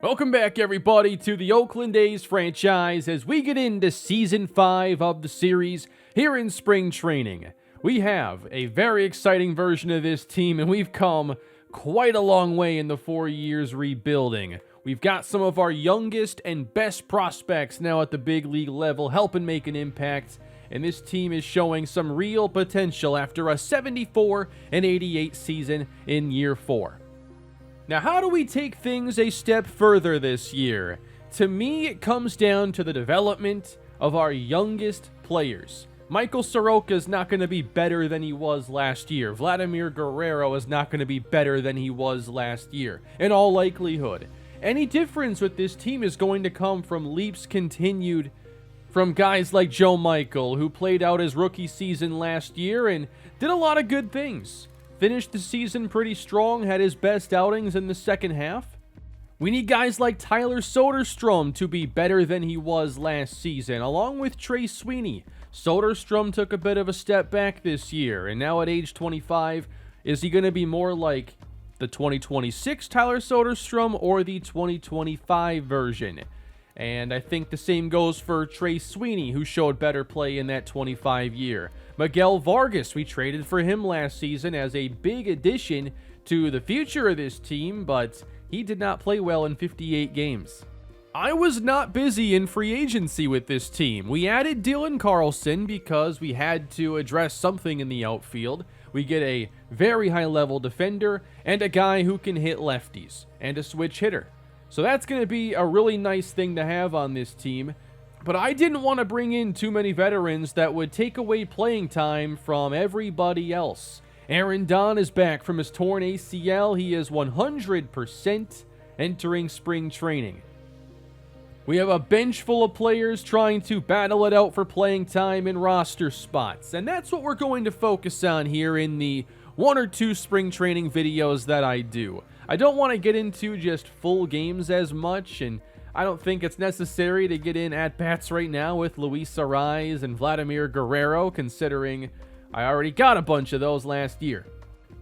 Welcome back, everybody, to the Oakland A's franchise as we get into Season 5 of the series here in spring training. We have a very exciting version of this team, and we've come quite a long way in the 4 years rebuilding. We've got some of our youngest and best prospects now at the big league level helping make an impact, and this team is showing some real potential after a 74-88 season in year 4. Now, how do we take things a step further this year? To me, it comes down to the development of our youngest players. Michael Soroka is not going to be better than he was last year. Vladimir Guerrero is not going to be better than he was last year, in all likelihood. Any difference with this team is going to come from leaps continued from guys like Joe Michael, who played out his rookie season last year and did a lot of good things. Finished the season pretty strong, had his best outings in the second half. We need guys like Tyler Soderstrom to be better than he was last season, along with Trey Sweeney. Soderstrom took a bit of a step back this year, and now at age 25, is he going to be more like the 2026 Tyler Soderstrom or the 2025 version? And I think the same goes for Trey Sweeney, who showed better play in that 25 year. Miguel Vargas, we traded for him last season as a big addition to the future of this team, but he did not play well in 58 games. I was not busy in free agency with this team. We added Dylan Carlson because we had to address something in the outfield. We get a very high-level defender and a guy who can hit lefties and a switch hitter. So that's going to be a really nice thing to have on this team. But I didn't want to bring in too many veterans that would take away playing time from everybody else. Aaron Don is back from his torn ACL. He is 100% entering spring training. We have a bench full of players trying to battle it out for playing time in roster spots. And that's what we're going to focus on here in the 1 or 2 spring training videos that I do. I don't want to get into just full games as much, and I don't think it's necessary to get in at-bats right now with Luis Arraez and Vladimir Guerrero, considering I already got a bunch of those last year.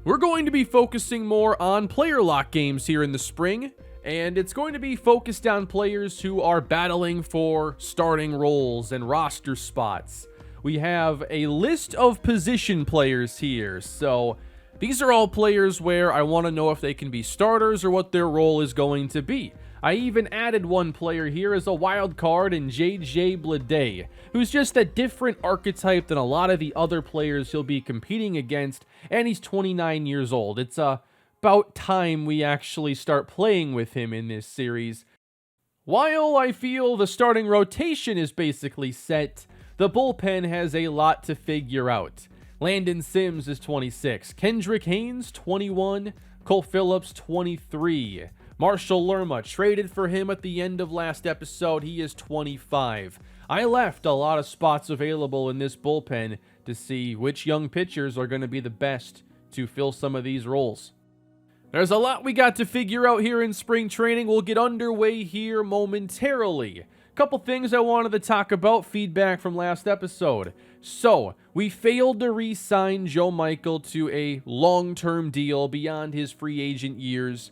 We're going to be focusing more on player lock games here in the spring, and it's going to be focused on players who are battling for starting roles and roster spots. We have a list of position players here, so these are all players where I want to know if they can be starters or what their role is going to be. I even added one player here as a wild card in J.J. Bleday, who's just a different archetype than a lot of the other players he'll be competing against, and he's 29 years old. It's about time we actually start playing with him in this series. While I feel the starting rotation is basically set, the bullpen has a lot to figure out. Landon Sims is 26, Kendrick Haynes 21, Cole Phillips 23. Marshall Lerma, traded for him at the end of last episode, he is 25. I left a lot of spots available in this bullpen to see which young pitchers are going to be the best to fill some of these roles. There's a lot we got to figure out here in spring training. We'll get underway here momentarily. Couple things I wanted to talk about, feedback from last episode. So, we failed to re-sign Joe Michael to a long-term deal beyond his free agent years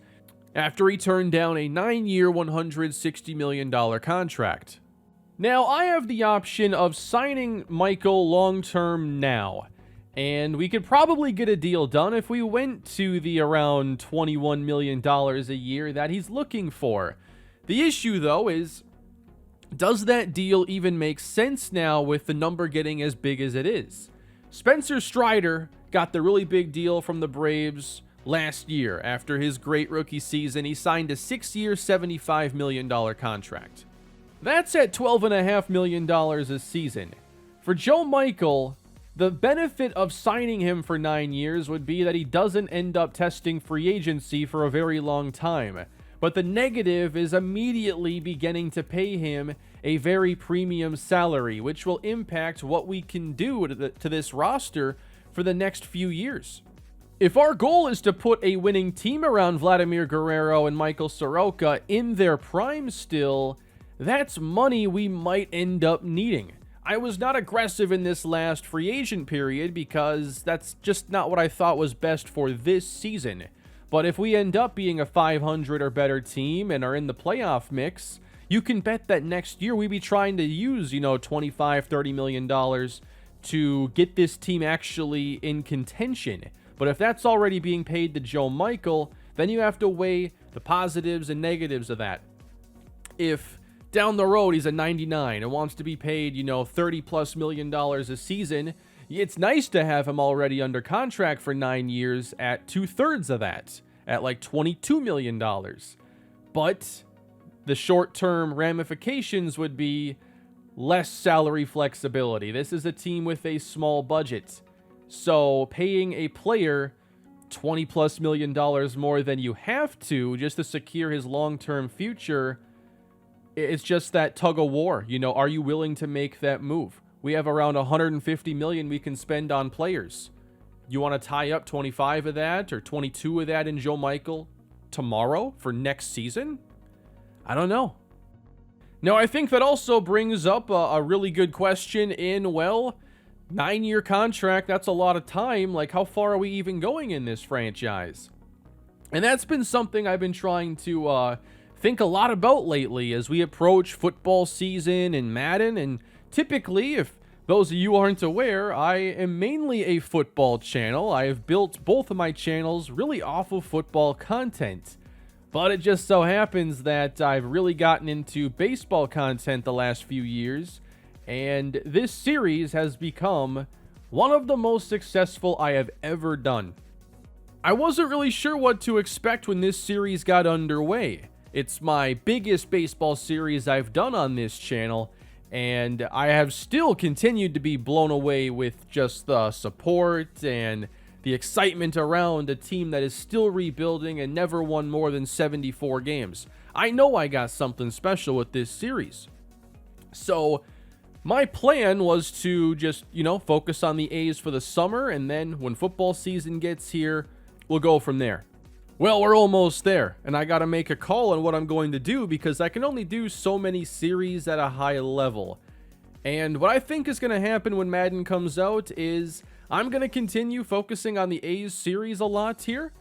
after he turned down a 9-year, $160 million contract. Now, I have the option of signing Michael long-term now, and we could probably get a deal done if we went to the around $21 million a year that he's looking for. The issue, though, is, does that deal even make sense now with the number getting as big as it is? Spencer Strider got the really big deal from the Braves last year. After his great rookie season, he signed a 6-year, $75 million contract. That's at $12.5 million a season. For Joe Michael, the benefit of signing him for 9 years would be that he doesn't end up testing free agency for a very long time. But the negative is immediately beginning to pay him a very premium salary, which will impact what we can do to this roster for the next few years. If our goal is to put a winning team around Vladimir Guerrero and Michael Soroka in their prime still, that's money we might end up needing. I was not aggressive in this last free agent period because that's just not what I thought was best for this season. But if we end up being a 500 or better team and are in the playoff mix, you can bet that next year we be trying to use, $25-30 million to get this team actually in contention. But if that's already being paid to Joe Michael, then you have to weigh the positives and negatives of that. If down the road he's a 99 and wants to be paid, $30+ million a season, it's nice to have him already under contract for 9 years at 2/3 of that, at like $22 million. But the short-term ramifications would be less salary flexibility. This is a team with a small budget. So paying a player $20+ million more than you have to just to secure his long-term future, it's just that tug of war. Are you willing to make that move? We have around $150 million we can spend on players. You want to tie up 25 of that or 22 of that in Joe Michael tomorrow for next season? I don't know. Now, I think that also brings up a really good question in, 9-year contract, that's a lot of time. Like, how far are we even going in this franchise? And that's been something I've been trying to think a lot about lately as we approach football season in Madden. And typically, if those of you aren't aware, I am mainly a football channel. I have built both of my channels really off of football content. But it just so happens that I've really gotten into baseball content the last few years, and this series has become one of the most successful I have ever done. I wasn't really sure what to expect when this series got underway. It's my biggest baseball series I've done on this channel, and I have still continued to be blown away with just the support and the excitement around a team that is still rebuilding and never won more than 74 games. I know I got something special with this series. So my plan was to just, focus on the A's for the summer, and then when football season gets here, we'll go from there. Well, we're almost there, and I gotta make a call on what I'm going to do because I can only do so many series at a high level. And what I think is gonna happen when Madden comes out is I'm going to continue focusing on the A's series a lot here,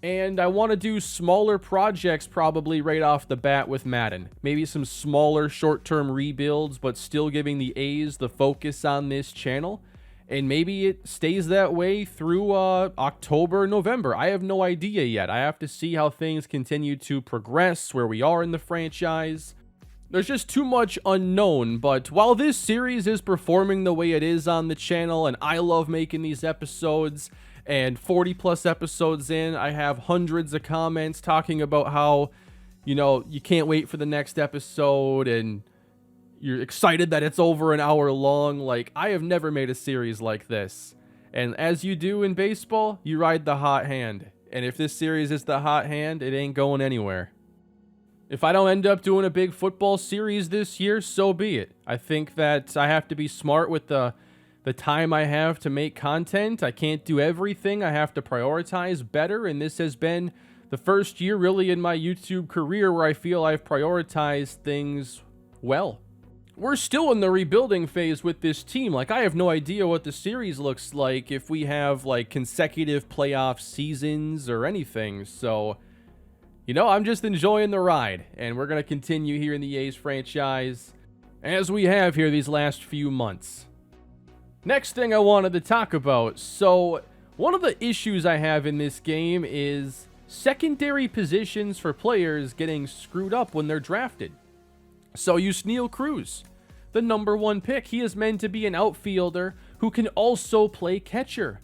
and I want to do smaller projects probably right off the bat with Madden. Maybe some smaller short-term rebuilds, but still giving the A's the focus on this channel, and maybe it stays that way through October, November. I have no idea yet. I have to see how things continue to progress, where we are in the franchise. There's just too much unknown, but while this series is performing the way it is on the channel, and I love making these episodes, and 40+ episodes in, I have hundreds of comments talking about how, you can't wait for the next episode, and you're excited that it's over an hour long. Like, I have never made a series like this. And as you do in baseball, you ride the hot hand. And if this series is the hot hand, it ain't going anywhere. If I don't end up doing a big football series this year, so be it. I think that I have to be smart with the time I have to make content. I can't do everything. I have to prioritize better, and this has been the first year really in my YouTube career where I feel I've prioritized things well. We're still in the rebuilding phase with this team. Like, I have no idea what the series looks like if we have, consecutive playoff seasons or anything, so I'm just enjoying the ride, and we're going to continue here in the A's franchise as we have here these last few months. Next thing I wanted to talk about. So, one of the issues I have in this game is secondary positions for players getting screwed up when they're drafted. So, Yusniel Cruz, the number 1 pick, he is meant to be an outfielder who can also play catcher.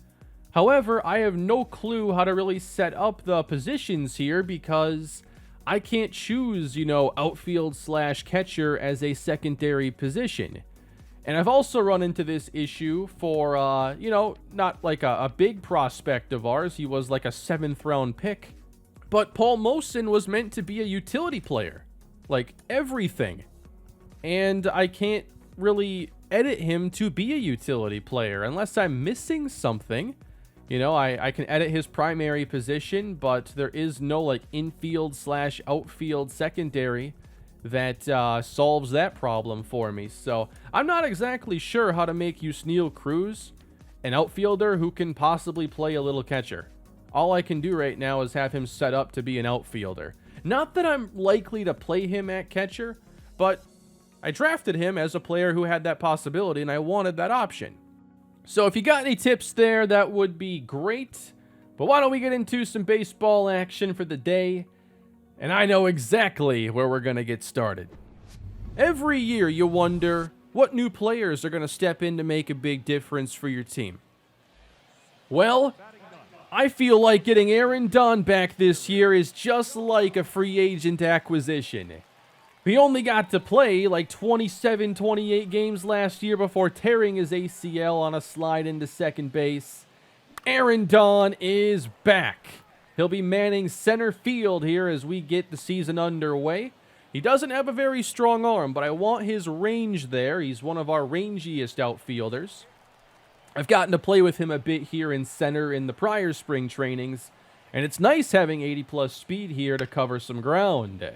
However, I have no clue how to really set up the positions here because I can't choose, outfield/catcher as a secondary position. And I've also run into this issue for, not like a big prospect of ours. He was like a 7th round pick. But Paul Mosen was meant to be a utility player. Like, everything. And I can't really edit him to be a utility player unless I'm missing something. I can edit his primary position, but there is no infield/outfield secondary that solves that problem for me. So I'm not exactly sure how to make Yusniel Cruz an outfielder who can possibly play a little catcher. all I can do right now is have him set up to be an outfielder. Not that I'm likely to play him at catcher, but I drafted him as a player who had that possibility, and I wanted that option. So if you got any tips there, that would be great. But why don't we get into some baseball action for the day? And I know exactly where we're going to get started. Every year you wonder what new players are going to step in to make a big difference for your team. Well, I feel like getting Aaron Dunn back this year is just like a free agent acquisition. He only got to play like 27, 28 games last year before tearing his ACL on a slide into second base. Aaron Dunn is back. He'll be manning center field here as we get the season underway. He doesn't have a very strong arm, but I want his range there. He's one of our rangiest outfielders. I've gotten to play with him a bit here in center in the prior spring trainings, and it's nice having 80-plus speed here to cover some ground.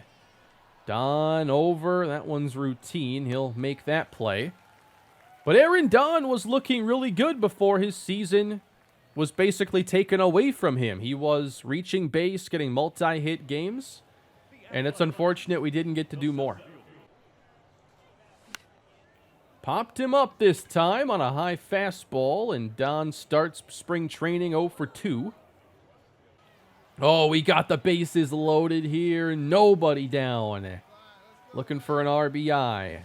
Dunn over. That one's routine. He'll make that play. But Aaron Dunn was looking really good before his season was basically taken away from him. He was reaching base, getting multi-hit games, and it's unfortunate we didn't get to do more. Popped him up this time on a high fastball, and Dunn starts spring training 0 for 2. Oh, we got the bases loaded here. Nobody down. Looking for an RBI.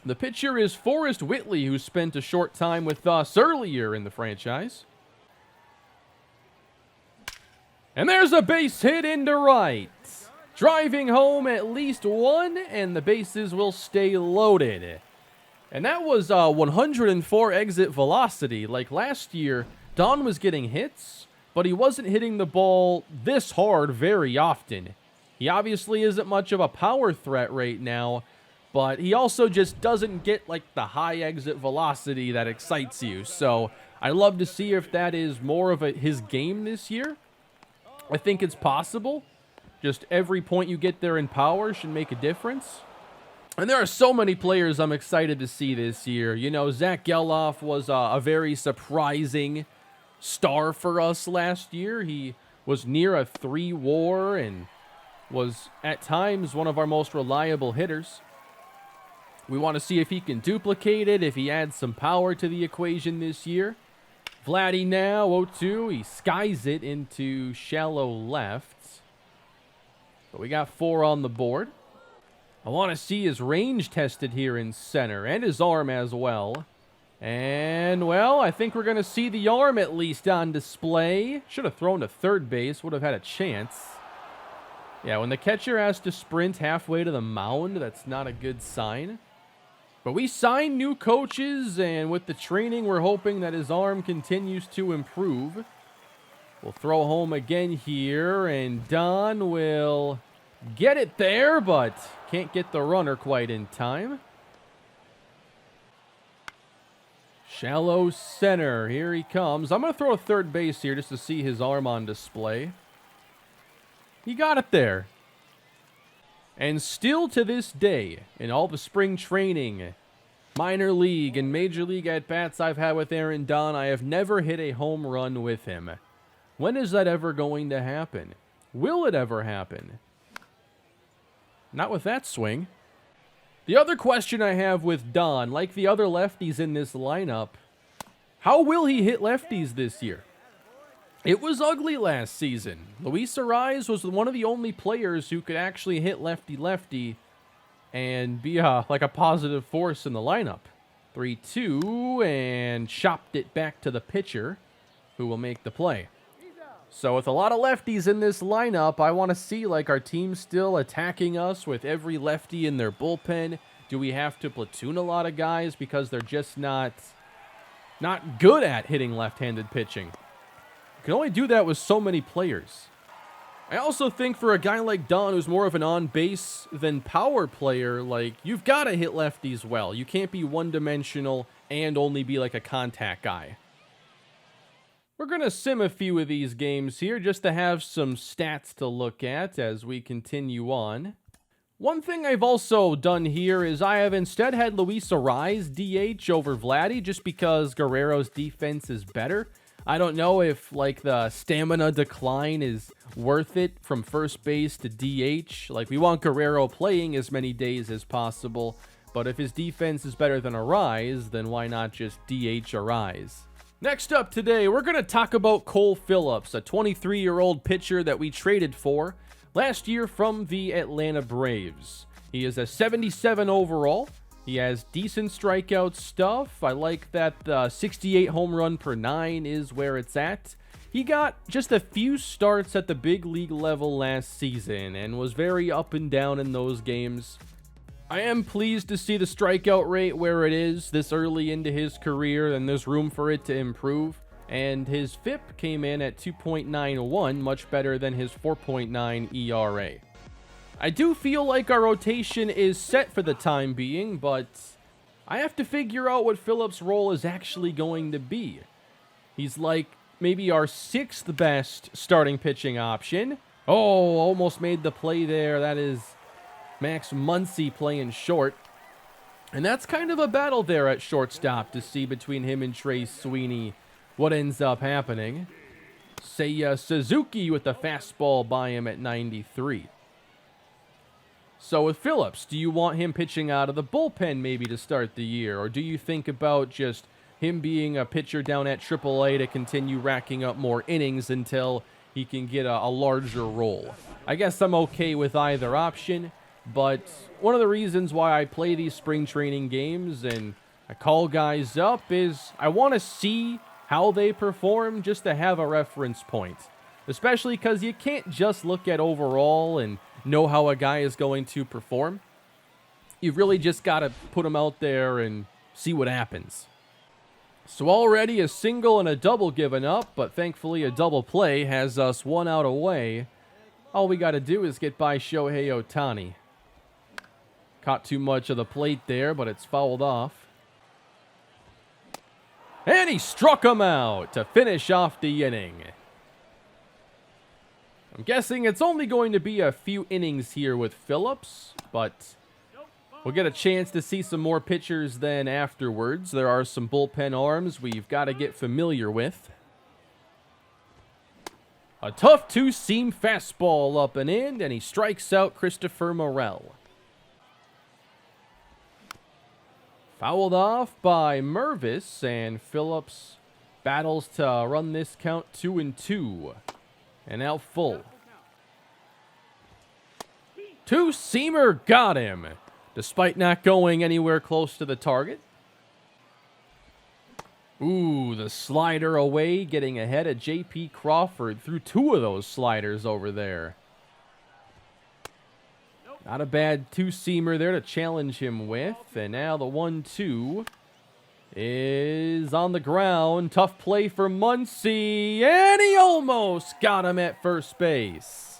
The pitcher is Forrest Whitley, who spent a short time with us earlier in the franchise. And there's a base hit into right. Driving home at least one, and the bases will stay loaded. And that was 104 exit velocity. Like last year, Don was getting hits, but he wasn't hitting the ball this hard very often. He obviously isn't much of a power threat right now, but he also just doesn't get like the high exit velocity that excites you. So I'd love to see if that is more of his game this year. I think it's possible. Just every point you get there in power should make a difference. And there are so many players I'm excited to see this year. You know, Zach Geloff was a very surprising star for us last year. He was near a 3 WAR and was at times one of our most reliable hitters. We want to see if he can duplicate it, if he adds some power to the equation this year. Vladdy now, 0-2. He skies it into shallow left. But we got 4 on the board. I want to see his range tested here in center and his arm as well. And, well, I think we're going to see the arm at least on display. Should have thrown to third base. Would have had a chance. Yeah, when the catcher has to sprint halfway to the mound, that's not a good sign. But we signed new coaches, and with the training, we're hoping that his arm continues to improve. We'll throw home again here, and Don will get it there, but can't get the runner quite in time. Shallow center, here he comes. I'm going to throw a third base here just to see his arm on display. He got it there. And still to this day, in all the spring training, minor league, and major league at-bats I've had with Aaron Dunn, I have never hit a home run with him. When is that ever going to happen? Will it ever happen? Not with that swing. The other question I have with Don, like the other lefties in this lineup, how will he hit lefties this year? It was ugly last season. Luis Arraez was one of the only players who could actually hit lefty-lefty and be like a positive force in the lineup. 3-2, and chopped it back to the pitcher, who will make the play. So with a lot of lefties in this lineup, I want to see like our team still attacking us with every lefty in their bullpen. Do we have to platoon a lot of guys because they're just not good at hitting left-handed pitching? You can only do that with so many players. I also think for a guy like Don, who's more of an on-base than power player, like, you've got to hit lefties well. You can't be one-dimensional and only be like a contact guy. We're going to sim a few of these games here just to have some stats to look at as we continue on. One thing I've also done here is I have instead had Luis Arraez DH over Vladdy just because Guerrero's defense is better. I don't know if, like, the stamina decline is worth it from first base to DH. Like, we want Guerrero playing as many days as possible, but if his defense is better than Arraez, then why not just DH Arraez? Next up today, we're going to talk about Cole Phillips, a 23-year-old pitcher that we traded for last year from the Atlanta Braves. He is a 77 overall. He has decent strikeout stuff. I like that 68 home run per 9 is where it's at. He got just a few starts at the big league level last season and was very up and down in those games. I am pleased to see the strikeout rate where it is this early into his career, and there's room for it to improve. And his FIP came in at 2.91, much better than his 4.9 ERA. I do feel like our rotation is set for the time being, but I have to figure out what Phillips' role is actually going to be. He's like maybe our 6th best starting pitching option. Oh, almost made the play there. That is Max Muncy playing short. And that's kind of a battle there at shortstop to see between him and Trey Sweeney what ends up happening. Seiya Suzuki with the fastball by him at 93. So with Phillips, do you want him pitching out of the bullpen maybe to start the year? Or do you think about just him being a pitcher down at AAA to continue racking up more innings until he can get a larger role? I guess I'm okay with either option, but one of the reasons why I play these spring training games and I call guys up is I want to see how they perform just to have a reference point. Especially because you can't just look at overall and know how a guy is going to perform. You've really just got to put him out there and see what happens. So already a single and a double given up, but thankfully a double play has us 1 out away. All we got to do is get by Shohei Ohtani. Caught too much of the plate there, but it's fouled off. And he struck him out to finish off the inning. I'm guessing it's only going to be a few innings here with Phillips, but we'll get a chance to see some more pitchers then afterwards. There are some bullpen arms we've got to get familiar with. A tough two-seam fastball up and in, and he strikes out Christopher Morel. Fouled off by Mervis, and Phillips battles to run this count 2-2. And out full. Two-seamer got him, despite not going anywhere close to the target. Ooh, the slider away, getting ahead of J.P. Crawford. Threw 2 of those sliders over there. Not a bad two-seamer there to challenge him with. And now the 1-2 is on the ground. Tough play for Muncy, and he almost got him at first base.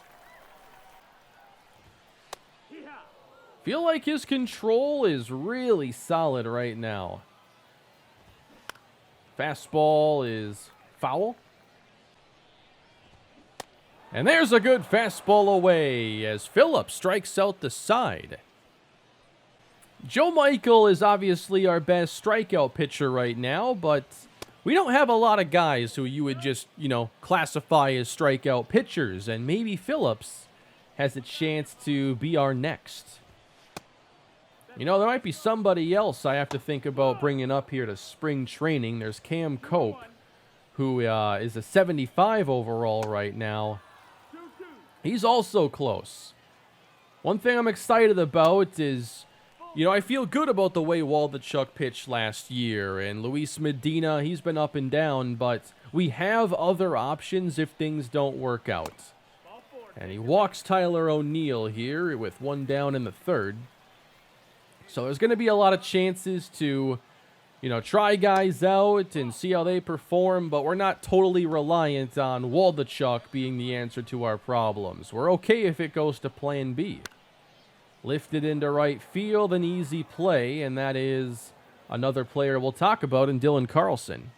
Feel like his control is really solid right now. Fastball is foul. And there's a good fastball away as Phillips strikes out the side. Joe Michael is obviously our best strikeout pitcher right now, but we don't have a lot of guys who you would just, classify as strikeout pitchers, and maybe Phillips has a chance to be our next. There might be somebody else I have to think about bringing up here to spring training. There's Cam Cope, who is a 75 overall right now. He's also close. One thing I'm excited about is, I feel good about the way Waldachuk pitched last year, and Luis Medina, he's been up and down, but we have other options if things don't work out. And he walks Tyler O'Neill here with 1 down in the 3rd. So there's going to be a lot of chances to, try guys out and see how they perform, but we're not totally reliant on Waldachuk being the answer to our problems. We're okay if it goes to plan B. Lifted into right field, an easy play, and that is another player we'll talk about in Dylan Carlson.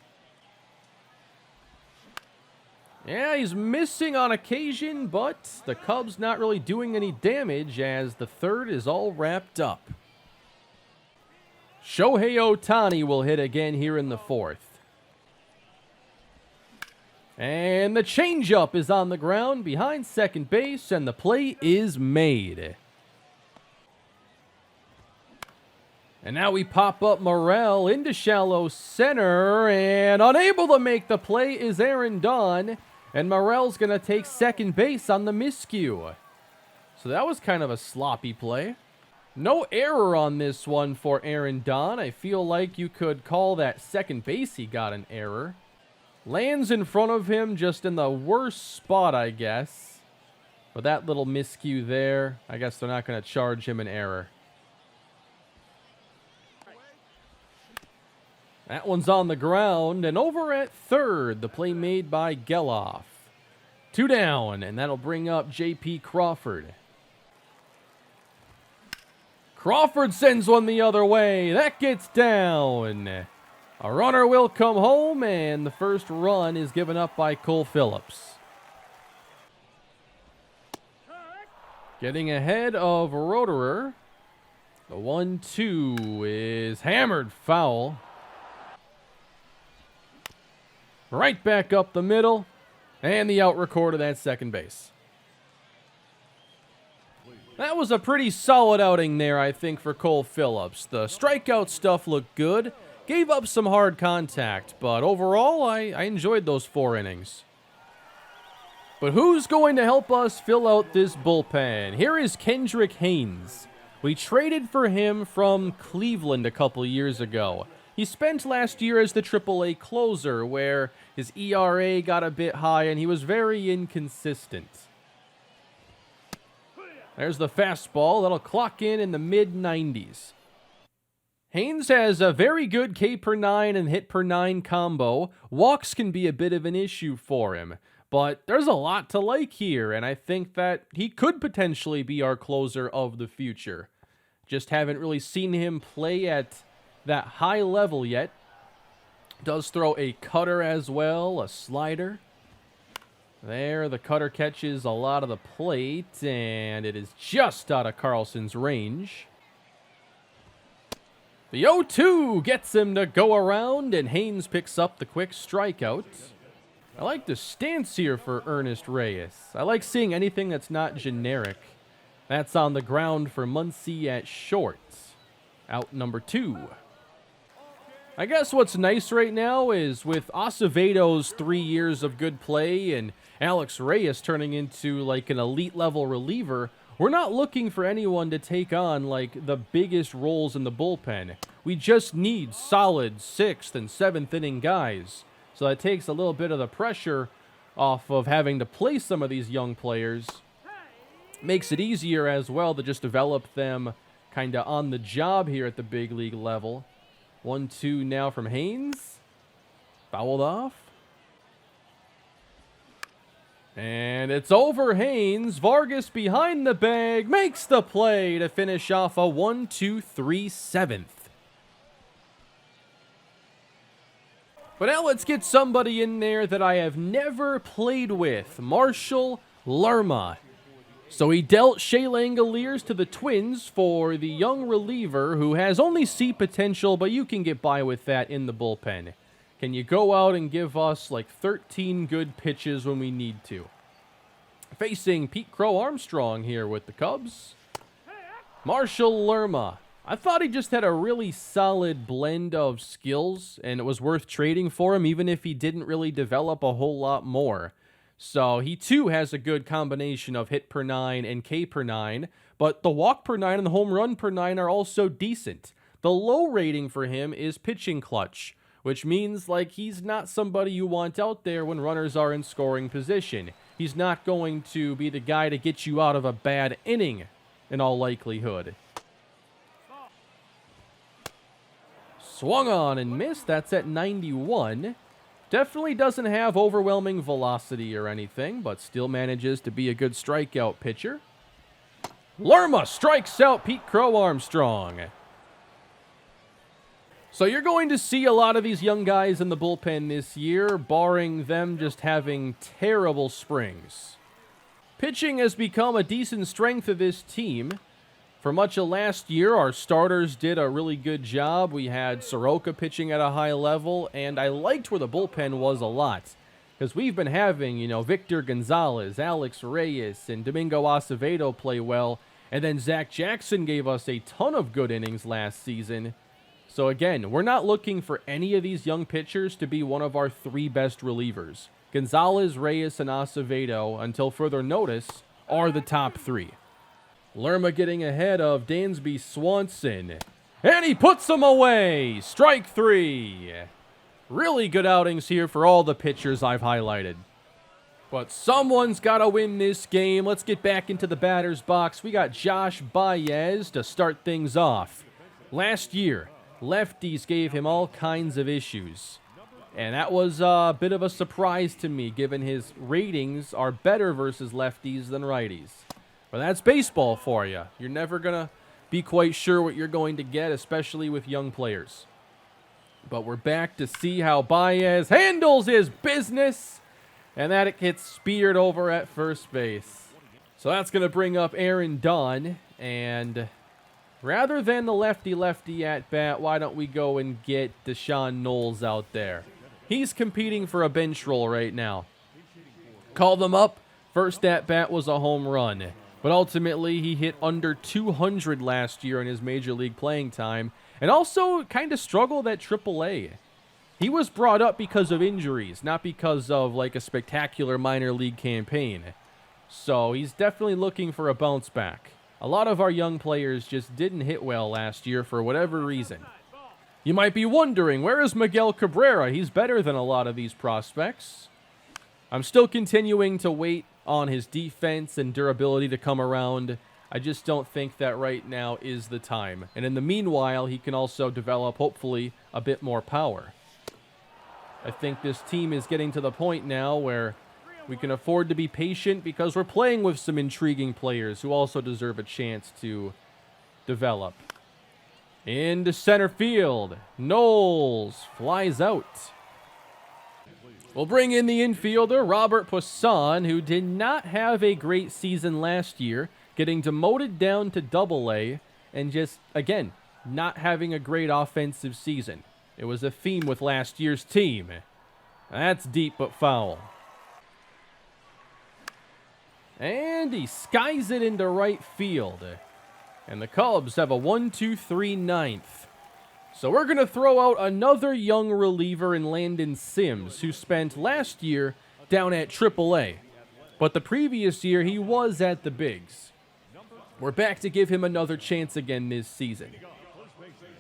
Yeah, he's missing on occasion, but the Cubs not really doing any damage as the 3rd is all wrapped up. Shohei Ohtani will hit again here in the 4th. And the changeup is on the ground behind second base, and the play is made. And now we pop up Morel into shallow center, and unable to make the play is Aaron Don, and Morel's going to take second base on the miscue. So that was kind of a sloppy play. No error on this one for Aaron Don. I feel like you could call that second base he got an error. Lands in front of him just in the worst spot, I guess. But that little miscue there, I guess they're not going to charge him an error. That one's on the ground, and over at third, the play made by Geloff. 2 down, and that'll bring up J.P. Crawford. Crawford sends one the other way. That gets down. A runner will come home, and the first run is given up by Cole Phillips. Getting ahead of Roederer. The 1-2 is hammered foul. Right back up the middle, and the out record of that second base. That was a pretty solid outing there, I think, for Cole Phillips. The strikeout stuff looked good. Gave up some hard contact, but overall, I enjoyed those 4 innings. But who's going to help us fill out this bullpen? Here is Kendrick Haynes. We traded for him from Cleveland a couple years ago. He spent last year as the AAA closer, where his ERA got a bit high and he was very inconsistent. There's the fastball. That'll clock in the mid-90s. Haynes has a very good K per 9 and hit per 9 combo. Walks can be a bit of an issue for him, but there's a lot to like here, and I think that he could potentially be our closer of the future. Just haven't really seen him play at that high level yet. Does throw a cutter as well, a slider. There, the cutter catches a lot of the plate, and it is just out of Carlson's range. The 0-2 gets him to go around, and Haynes picks up the quick strikeout. I like the stance here for Ernest Reyes. I like seeing anything that's not generic. That's on the ground for Muncy at short. Out number 2. I guess what's nice right now is with Acevedo's 3 years of good play and Alex Reyes turning into like an elite level reliever, we're not looking for anyone to take on like the biggest roles in the bullpen. We just need solid 6th and 7th inning guys. So that takes a little bit of the pressure off of having to play some of these young players. Makes it easier as well to just develop them kind of on the job here at the big league level. 1-2 now from Haynes. Fouled off. And it's over Haynes. Vargas behind the bag makes the play to finish off a 1-2-3 7th. But now let's get somebody in there that I have never played with. Marshall Lerma. So he dealt Shea Langoliers to the Twins for the young reliever who has only C potential, but you can get by with that in the bullpen. Can you go out and give us like 13 good pitches when we need to? Facing Pete Crow Armstrong here with the Cubs. Marshall Lerma. I thought he just had a really solid blend of skills, and it was worth trading for him even if he didn't really develop a whole lot more. So he too has a good combination of hit per 9 and K per 9, but the walk per 9 and the home run per 9 are also decent. The low rating for him is pitching clutch, which means like he's not somebody you want out there when runners are in scoring position. He's not going to be the guy to get you out of a bad inning in all likelihood. Swung on and missed. That's at 91. Definitely doesn't have overwhelming velocity or anything, but still manages to be a good strikeout pitcher. Lerma strikes out Pete Crow Armstrong. So you're going to see a lot of these young guys in the bullpen this year, barring them just having terrible springs. Pitching has become a decent strength of this team. For much of last year, our starters did a really good job. We had Soroka pitching at a high level, and I liked where the bullpen was a lot, Because we've been having, Victor Gonzalez, Alex Arraez, and Domingo Acevedo play well. And then Zach Jackson gave us a ton of good innings last season. So again, we're not looking for any of these young pitchers to be one of our 3 best relievers. Gonzalez, Reyes, and Acevedo, until further notice, are the top 3. Lerma getting ahead of Dansby Swanson. And he puts them away! Strike 3! Really good outings here for all the pitchers I've highlighted. But someone's got to win this game. Let's get back into the batter's box. We got Josh Baez to start things off. Last year, lefties gave him all kinds of issues. And that was a bit of a surprise to me, given his ratings are better versus lefties than righties. But that's baseball for you. You're never going to be quite sure what you're going to get, especially with young players. But we're back to see how Baez handles his business. And that it gets speared over at first base. So that's going to bring up Aaron Dunn. And rather than the lefty-lefty at-bat, why don't we go and get Deshaun Knowles out there? He's competing for a bench role right now. Called him up. First at-bat was a home run. But ultimately, he hit under 200 last year in his major league playing time. And also kind of struggled at AAA. He was brought up because of injuries, not because of like a spectacular minor league campaign. So he's definitely looking for a bounce back. A lot of our young players just didn't hit well last year for whatever reason. You might be wondering, where is Miguel Cabrera? He's better than a lot of these prospects. I'm still continuing to wait on his defense and durability to come around. I just don't think that right now is the time. And in the meanwhile, he can also develop, hopefully, a bit more power. I think this team is getting to the point now where we can afford to be patient because we're playing with some intriguing players who also deserve a chance to develop. Into center field. Knowles flies out. We'll bring in the infielder, Robert Poisson, who did not have a great season last year, getting demoted down to Double-A, and just, again, not having a great offensive season. It was a theme with last year's team. That's deep but foul. And he skies it into right field. And the Cubs have a 1-2-3 ninth. So we're going to throw out another young reliever in Landon Sims, who spent last year down at AAA. But the previous year, he was at the bigs. We're back to give him another chance again this season.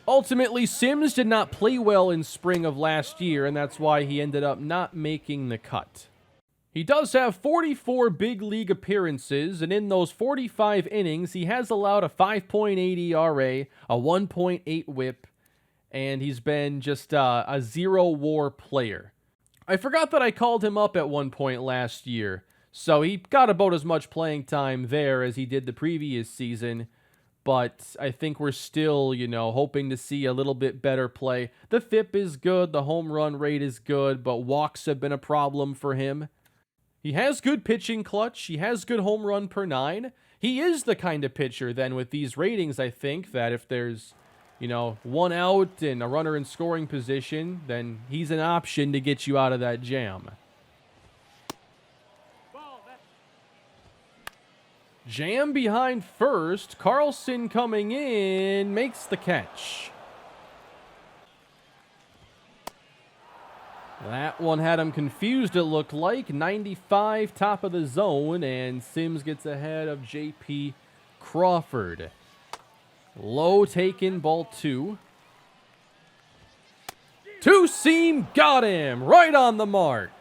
Ultimately, Sims did not play well in spring of last year, and that's why he ended up not making the cut. He does have 44 big league appearances, and in those 45 innings, he has allowed a 5.8 ERA, a 1.8 whip, and he's been just a zero WAR player. I forgot that I called him up at one point last year, so he got about as much playing time there as he did the previous season, but I think we're still, hoping to see a little bit better play. The FIP is good, the home run rate is good, but walks have been a problem for him. He has good pitching clutch. He has good home run per 9. He is the kind of pitcher, then, with these ratings, I think, that if there's, one out and a runner in scoring position, then he's an option to get you out of that jam. Jam behind first. Carlson coming in, makes the catch. That one had him confused, it looked like. 95, top of the zone, and Sims gets ahead of J.P. Crawford. Low taken, ball 2. Two-seam, got him! Right on the mark.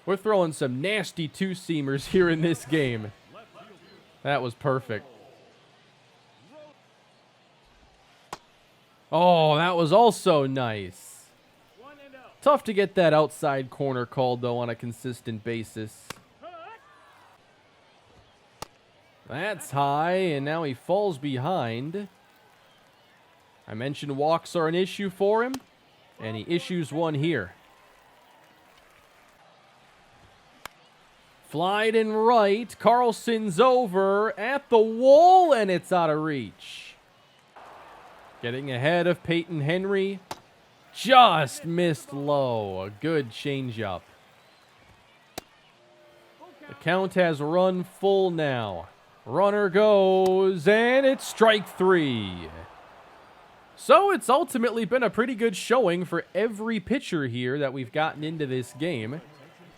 We're throwing some nasty two-seamers here in this game. That was perfect. Oh, that was also nice. Tough to get that outside corner called, though, on a consistent basis. That's high, and now he falls behind. I mentioned walks are an issue for him, and he issues one here. Flied in right. Carlson's over at the wall, and it's out of reach. Getting ahead of Peyton Henry. Just missed low. A good changeup. The count has run full now. Runner goes, and it's strike 3. So it's ultimately been a pretty good showing for every pitcher here that we've gotten into this game.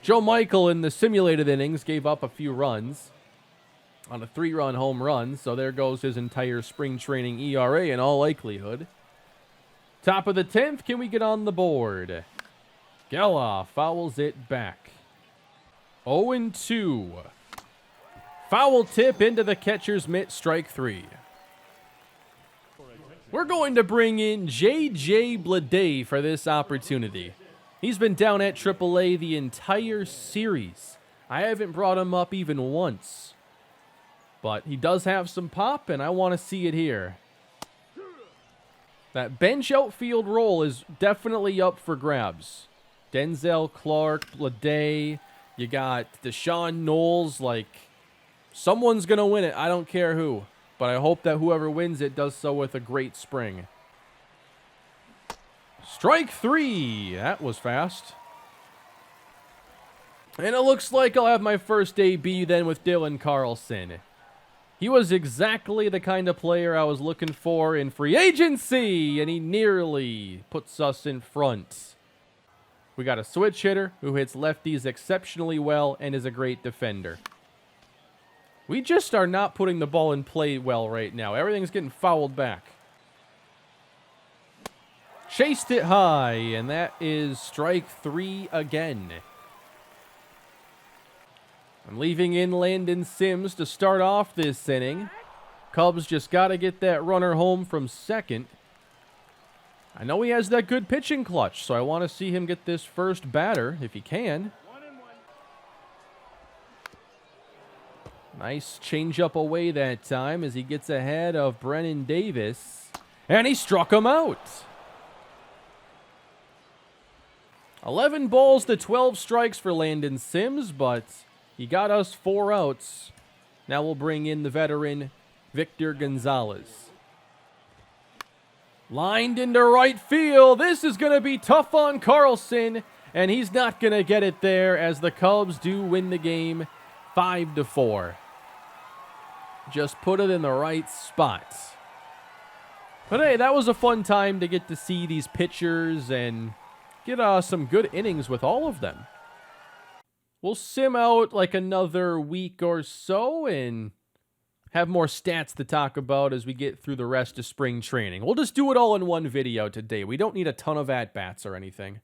Joe Michael in the simulated innings gave up a few runs on a 3-run home run, so there goes his entire spring training ERA in all likelihood. Top of the 10th, can we get on the board? Geloff fouls it back. 0-2. Foul tip into the catcher's mitt, strike 3. We're going to bring in J.J. Bleday for this opportunity. He's been down at AAA the entire series. I haven't brought him up even once. But he does have some pop, and I want to see it here. That bench outfield role is definitely up for grabs. Denzel Clark, Bleday, you got Deshaun Knowles. Like, someone's going to win it. I don't care who. But I hope that whoever wins it does so with a great spring. Strike 3. That was fast. And it looks like I'll have my first debut then with Dylan Carlson. He was exactly the kind of player I was looking for in free agency, and he nearly puts us in front. We got a switch hitter who hits lefties exceptionally well and is a great defender. We just are not putting the ball in play well right now. Everything's getting fouled back. Chased it high, and that is strike 3 again. I'm leaving in Landon Sims to start off this inning. Cubs just got to get that runner home from second. I know he has that good pitching clutch, so I want to see him get this first batter if he can. Nice changeup away that time as he gets ahead of Brennan Davis. And he struck him out. 11 balls to 12 strikes for Landon Sims, but he got us 4 outs. Now we'll bring in the veteran Victor Gonzalez. Lined into right field. This is going to be tough on Carlson, and he's not going to get it there as the Cubs do win the game 5-4. Just put it in the right spot. But hey, that was a fun time to get to see these pitchers and get some good innings with all of them. We'll sim out like another week or so and have more stats to talk about as we get through the rest of spring training. We'll just do it all in one video today. We don't need a ton of at-bats or anything.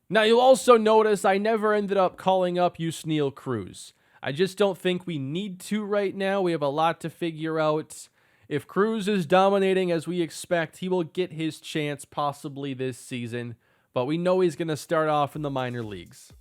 Now, you'll also notice I never ended up calling up Yusniel Cruz. I just don't think we need to right now. We have a lot to figure out. If Cruz is dominating as we expect, he will get his chance possibly this season, but we know he's going to start off in the minor leagues.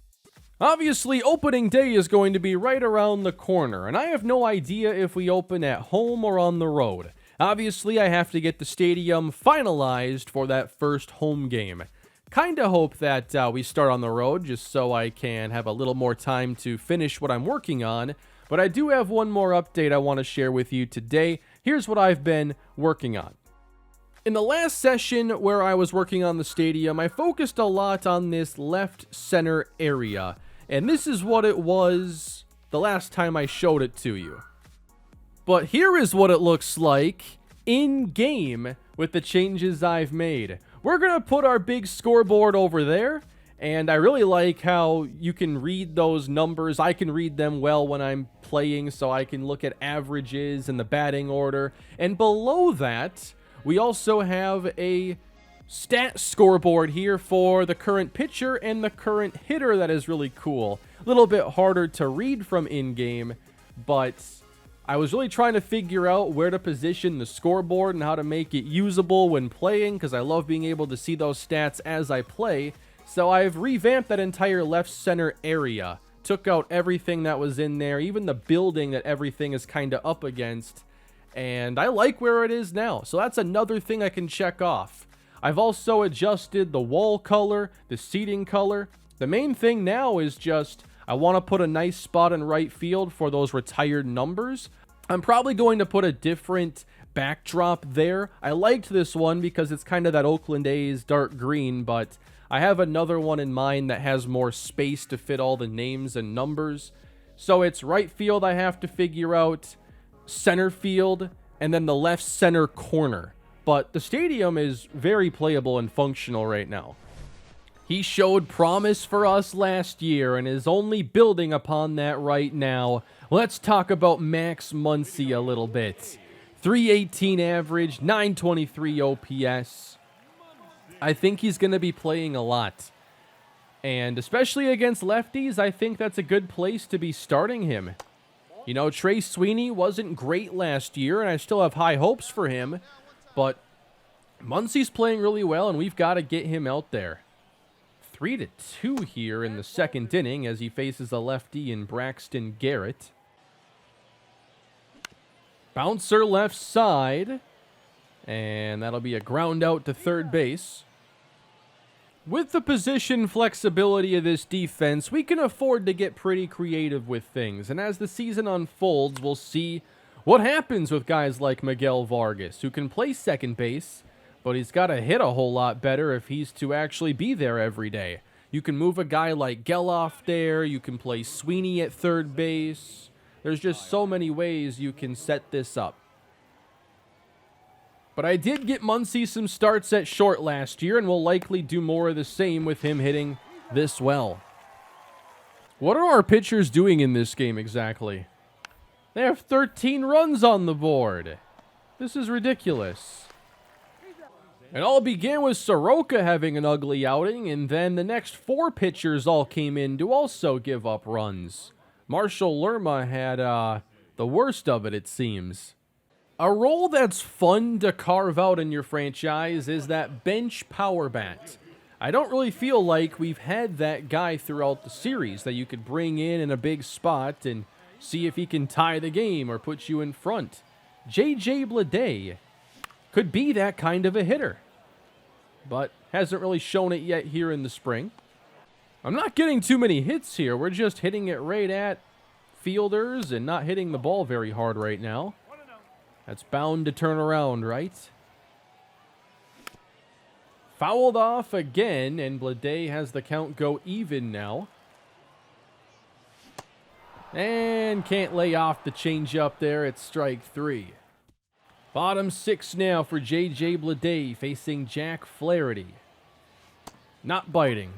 Obviously, opening day is going to be right around the corner, and I have no idea if we open at home or on the road. Obviously, I have to get the stadium finalized for that first home game. Kinda hope that we start on the road just so I can have a little more time to finish what I'm working on. But I do have one more update I want to share with you today. Here's what I've been working on. In the last session where I was working on the stadium, I focused a lot on this left center area. And this is what it was the last time I showed it to you. But here is what it looks like in game with the changes I've made. We're going to put our big scoreboard over there, and I really like how you can read those numbers. I can read them well when I'm playing, so I can look at averages and the batting order. And below that, we also have a stat scoreboard here for the current pitcher and the current hitter that is really cool. A little bit harder to read from in-game, but I was really trying to figure out where to position the scoreboard and how to make it usable when playing, because I love being able to see those stats as I play. So I've revamped that entire left center area. Took out everything that was in there, even the building that everything is kind of up against. And I like where it is now. So that's another thing I can check off. I've also adjusted the wall color, the seating color. The main thing now is just I want to put a nice spot in right field for those retired numbers. I'm probably going to put a different backdrop there. I liked this one because it's kind of that Oakland A's dark green, but I have another one in mind that has more space to fit all the names and numbers. So it's right field I have to figure out, center field, and then the left center corner. But the stadium is very playable and functional right now. He showed promise for us last year and is only building upon that right now. Let's talk about Max Muncy a little bit. 318 average, 923 OPS. I think he's going to be playing a lot. And especially against lefties, I think that's a good place to be starting him. You know, Trey Sweeney wasn't great last year, and I still have high hopes for him. But Muncy's playing really well, and we've got to get him out there. 3-2 here in the second inning as he faces a lefty in Braxton Garrett. Bouncer left side. And that'll be a ground out to third base. With the position flexibility of this defense, we can afford to get pretty creative with things. And as the season unfolds, we'll see what happens with guys like Miguel Vargas, who can play second base, but he's got to hit a whole lot better if he's to actually be there every day. You can move a guy like Geloff there. You can play Sweeney at third base. There's just so many ways you can set this up. But I did get Muncy some starts at short last year, and we'll likely do more of the same with him hitting this well. What are our pitchers doing in this game exactly? They have 13 runs on the board. This is ridiculous. It all began with Soroka having an ugly outing, and then the next 4 pitchers all came in to also give up runs. Marshall Lerma had the worst of it, it seems. A role that's fun to carve out in your franchise is that bench power bat. I don't really feel like we've had that guy throughout the series that you could bring in a big spot and see if he can tie the game or put you in front. J.J. Bleday could be that kind of a hitter, but hasn't really shown it yet here in the spring. I'm not getting too many hits here. We're just hitting it right at fielders and not hitting the ball very hard right now. That's bound to turn around, right? Fouled off again, and Bleday has the count go even now. And can't lay off the changeup there. It's strike 3. Bottom 6 now for J.J. Bleday facing Jack Flaherty. Not biting.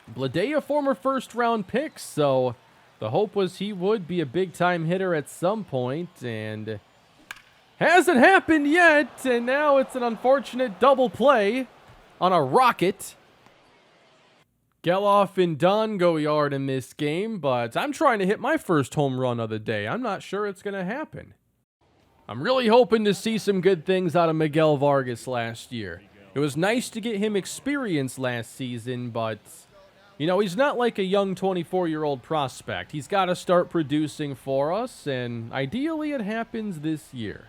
Bleday, a former first-round pick, so the hope was he would be a big-time hitter at some point, and hasn't happened yet, and now it's an unfortunate double play on a rocket. Geloff and Don go yard in this game, but I'm trying to hit my first home run of the day. I'm not sure it's going to happen. I'm really hoping to see some good things out of Miguel Vargas last year. It was nice to get him experience last season, but you know, he's not like a young 24-year-old prospect. He's got to start producing for us, and ideally it happens this year.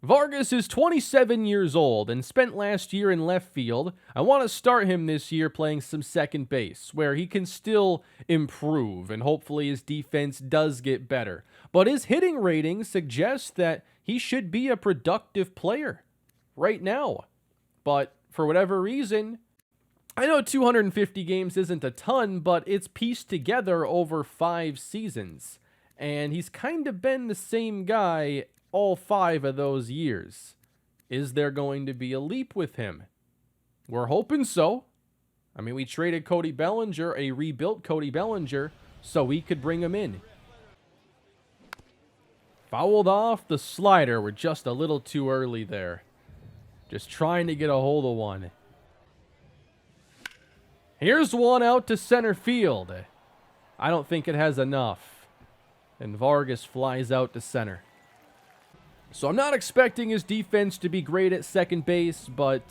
Vargas is 27 years old and spent last year in left field. I want to start him this year playing some second base, where he can still improve, and hopefully his defense does get better. But his hitting rating suggests that he should be a productive player right now. But for whatever reason, I know 250 games isn't a ton, but it's pieced together over 5 seasons. And he's kind of been the same guy all 5 of those years. Is there going to be a leap with him? We're hoping so. I mean, we traded Cody Bellinger, a rebuilt Cody Bellinger, so we could bring him in. Fouled off the slider. We're just a little too early there. Just trying to get a hold of one. Here's one out to center field. I don't think it has enough. And Vargas flies out to center. So I'm not expecting his defense to be great at second base, but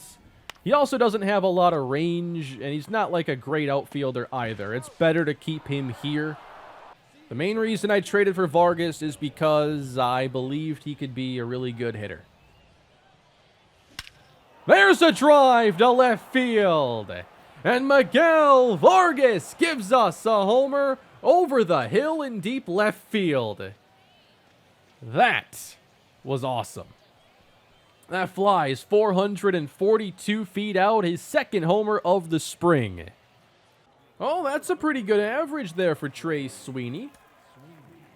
he also doesn't have a lot of range, and he's not like a great outfielder either. It's better to keep him here. The main reason I traded for Vargas is because I believed he could be a really good hitter. There's a drive to left field. And Miguel Vargas gives us a homer over the hill in deep left field. That was awesome. That flies 442 feet out, his second homer of the spring. Oh, that's a pretty good average there for Trey Sweeney.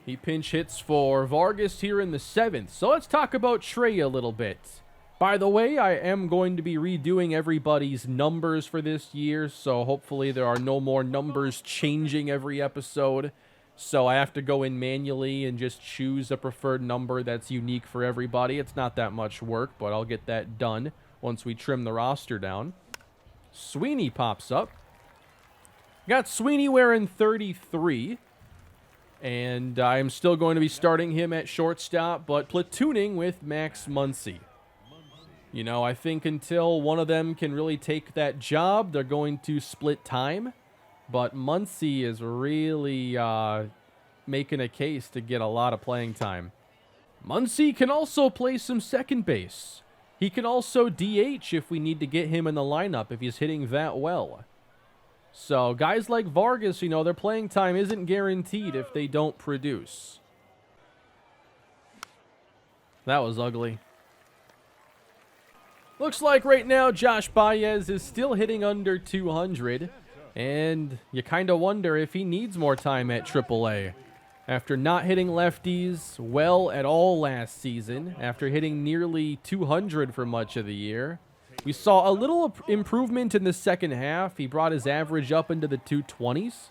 He pinch hits for Vargas here in the 7th. So let's talk about Trey a little bit. By the way, I am going to be redoing everybody's numbers for this year, so hopefully there are no more numbers changing every episode. So I have to go in manually and just choose a preferred number that's unique for everybody. It's not that much work, but I'll get that done once we trim the roster down. Sweeney pops up. Got Sweeney wearing 33. And I'm still going to be starting him at shortstop, but platooning with Max Muncy. You know, I think until one of them can really take that job, they're going to split time. But Muncy is really making a case to get a lot of playing time. Muncy can also play some second base. He can also DH if we need to get him in the lineup if he's hitting that well. So guys like Vargas, you know, their playing time isn't guaranteed if they don't produce. That was ugly. Looks like right now Josh Baez is still hitting under 200. And you kind of wonder if he needs more time at AAA. After not hitting lefties well at all last season, after hitting nearly 200 for much of the year, we saw a little improvement in the second half. He brought his average up into the 220s.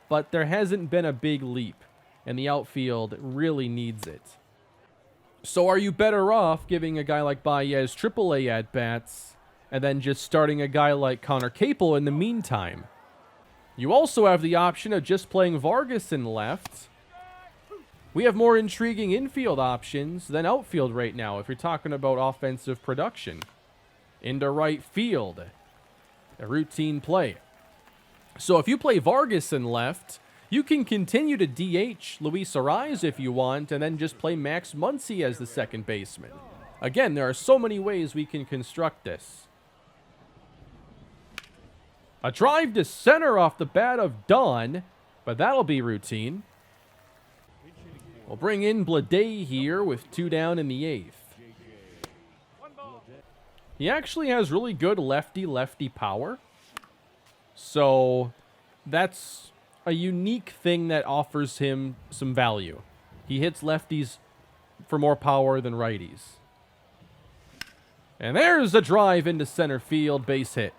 But there hasn't been a big leap, and the outfield really needs it. So are you better off giving a guy like Baez AAA at-bats and then just starting a guy like Connor Capel in the meantime? You also have the option of just playing Vargas in left. We have more intriguing infield options than outfield right now if you're talking about offensive production. Into right field, a routine play. So if you play Vargas in left, you can continue to DH Luis Arraez if you want, and then just play Max Muncy as the second baseman. Again, there are so many ways we can construct this. A drive to center off the bat of Dunn, but that'll be routine. We'll bring in Blade here with 2 down in the 8th. He actually has really good lefty-lefty power. So that's a unique thing that offers him some value. He hits lefties for more power than righties. And there's a drive into center field, base hit.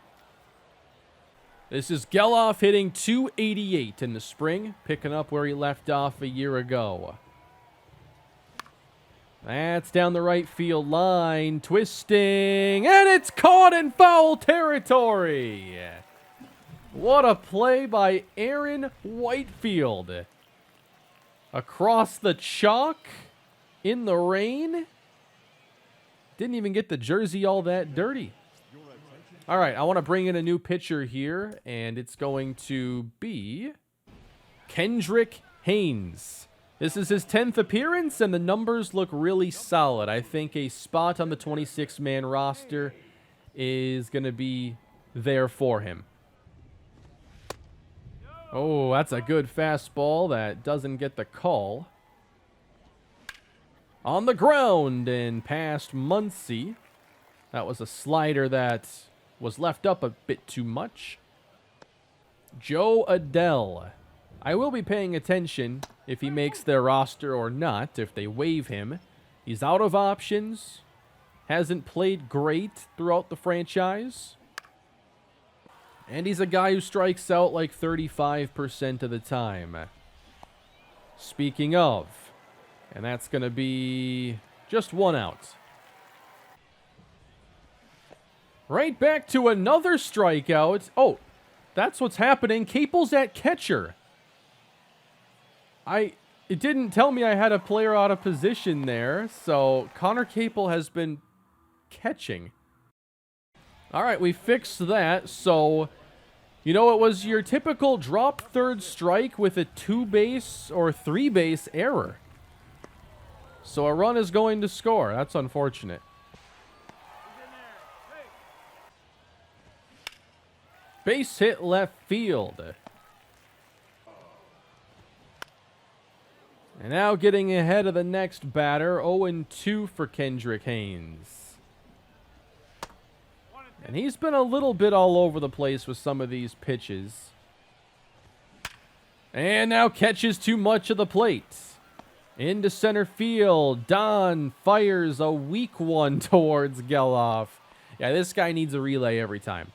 This is Geloff hitting 288 in the spring, picking up where he left off a year ago. That's down the right field line, twisting, and it's caught in foul territory. What a play by Aaron Whitefield. Across the chalk, in the rain. Didn't even get the jersey all that dirty. All right, I want to bring in a new pitcher here, and it's going to be Kendrick Haynes. This is his 10th appearance, and the numbers look really solid. I think a spot on the 26-man roster is going to be there for him. Oh, that's a good fastball that doesn't get the call. On the ground and past Muncy. That was a slider that was left up a bit too much. Joe Adell. I will be paying attention if he makes their roster or not, if they waive him. He's out of options. Hasn't played great throughout the franchise. And he's a guy who strikes out like 35% of the time. Speaking of, and that's going to be just 1 out. Right back to another strikeout. Oh, that's what's happening. Capel's at catcher. It didn't tell me I had a player out of position there, so Connor Capel has been catching. All right, we fixed that, so, you know, it was your typical drop third strike with a 2-base or 3-base error. So a run is going to score. That's unfortunate. Base hit left field. And now getting ahead of the next batter, 0-2 for Kendrick Haynes. And he's been a little bit all over the place with some of these pitches. And now catches too much of the plate. Into center field. Don fires a weak one towards Geloff. Yeah, this guy needs a relay every time.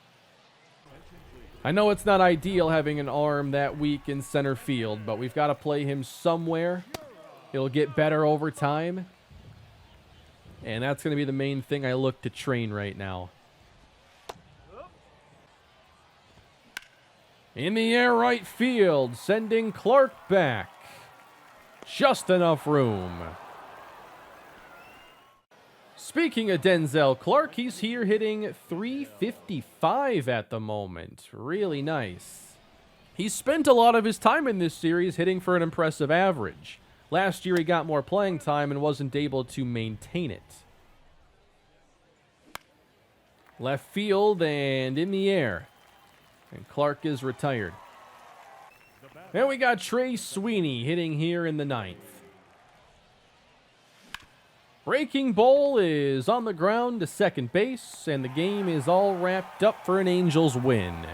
I know it's not ideal having an arm that weak in center field, but we've got to play him somewhere. It'll get better over time. And that's going to be the main thing I look to train right now. In the air right field, sending Clark back. Just enough room. Speaking of Denzel Clark, he's here hitting .355 at the moment. Really nice. He's spent a lot of his time in this series hitting for an impressive average. Last year he got more playing time and wasn't able to maintain it. Left field and in the air. And Clark is retired. And we got Trey Sweeney hitting here in the ninth. Breaking ball is on the ground to second base, and the game is all wrapped up for an Angels win.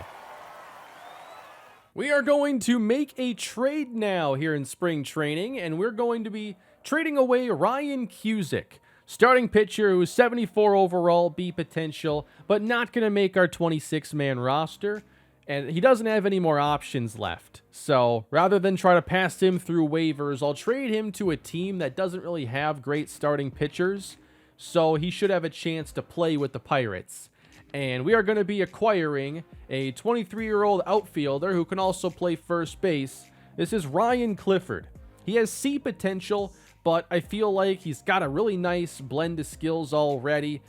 We are going to make a trade now here in spring training, and we're going to be trading away Ryan Cusick, starting pitcher who's 74 overall, B potential, but not going to make our 26-man roster. And he doesn't have any more options left. So rather than try to pass him through waivers, I'll trade him to a team that doesn't really have great starting pitchers. So he should have a chance to play with the Pirates. And we are going to be acquiring a 23-year-old outfielder who can also play first base. This is Ryan Clifford. He has C potential, but I feel like he's got a really nice blend of skills already.